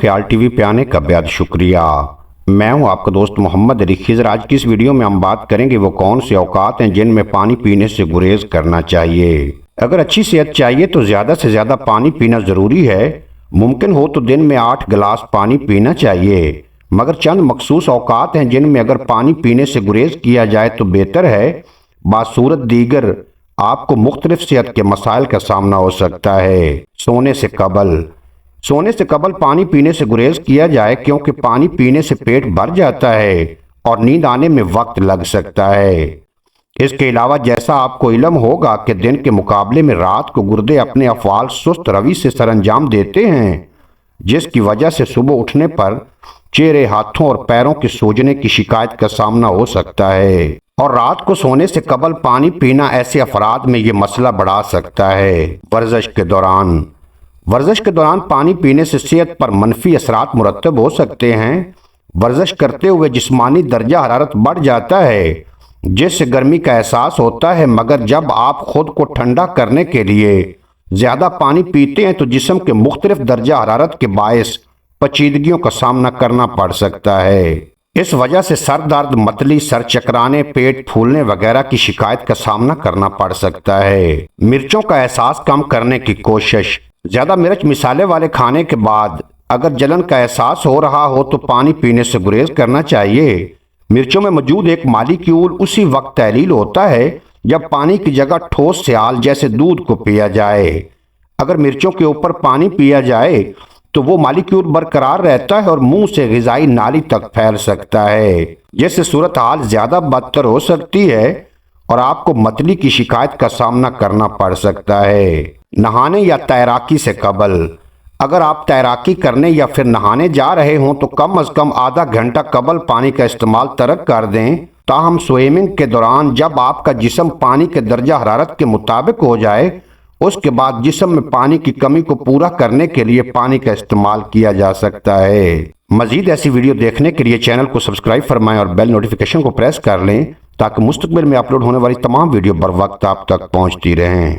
ख्याल टीवी पे आने का बेहद शुक्रिया। मैं हूं आपका दोस्त मोहम्मद अली खिज़र। आज की इस वीडियो में हम बात करेंगे वो कौन से औकात हैं जिनमें पानी पीने से गुरेज करना चाहिए। अगर अच्छी सेहत चाहिए तो ज़्यादा से ज़्यादा पानी पीना ज़रूरी है। मुमकिन हो तो दिन में 8 गिलास पानी पीना चाहिए, मगर चंद मखसूस औकात हैं जिनमें अगर पानी पीने से गुरेज किया जाए तो बेहतर है। बासूरत दीगर आपको मुख्तलिफ सेहत के मसाइल का सामना हो सकता है। सोने से कबल पानी पीने से गुरेज किया जाए, क्योंकि पानी पीने से पेट भर जाता है और नींद आने में वक्त लग सकता है। इसके अलावा जैसा आपको इल्म होगा कि दिन के मुकाबले में रात को गुर्दे अपने अफ़आल सुस्त रवि से सरंजाम देते हैं, जिसकी वजह से सुबह उठने पर चेहरे, हाथों और पैरों के सूजने की शिकायत का सामना हो सकता है। और रात को सोने से कबल पानी पीना ऐसे अफराद में ये मसला बढ़ा सकता है। वर्जिश के दौरान पानी पीने से सेहत पर मनफी असरात मुरतब हो सकते हैं। वर्जिश करते हुए जिस्मानी दर्जा हरारत बढ़ जाता है, जिससे गर्मी का एहसास होता है, मगर जब आप खुद को ठंडा करने के लिए ज़्यादा पानी पीते हैं तो जिस्म के मुख्तलिफ दर्जा हरारत के बायस पेचीदगियों का सामना करना पड़ सकता है। इस वजह से सर दर्द, मतली, सर चकराने, पेट फूलने वगैरह की शिकायत का सामना करना पड़ सकता है। मिर्चों का एहसास कम करने की कोशिश। ज़्यादा मिर्च मिसाले वाले खाने के बाद अगर जलन का एहसास हो रहा हो तो पानी पीने से गुरेज करना चाहिए। मिर्चों में मौजूद एक मालिक्यूल उसी वक्त तहलील होता है जब पानी की जगह ठोस स्याल जैसे दूध को पिया जाए। अगर मिर्चों के ऊपर पानी पिया जाए तो वो मालिक्यूल बरकरार रहता है और मुंह से ग़िज़ाई नाली तक फैल सकता है, जिससे सूरत हाल ज़्यादा बदतर हो सकती है और आपको मतली की शिकायत का सामना करना पड़ सकता है। नहाने या तैराकी से कबल। अगर आप तैराकी करने या फिर नहाने जा रहे हों तो कम अज़ कम आधा घंटा कबल पानी का इस्तेमाल तर्क कर दें। ताहम स्विमिंग के दौरान जब आपका जिस्म पानी के दर्जा हरारत के मुताबिक हो जाए, उसके बाद जिस्म में पानी की कमी को पूरा करने के लिए पानी का इस्तेमाल किया जा सकता है। मज़ीद ऐसी वीडियो देखने के लिए चैनल को सब्सक्राइब फरमाएं और बेल नोटिफिकेशन को प्रेस कर लें, ताकि मुस्तक़बिल में अपलोड होने वाली तमाम वीडियो बर वक्त आप तक पहुँचती रहें।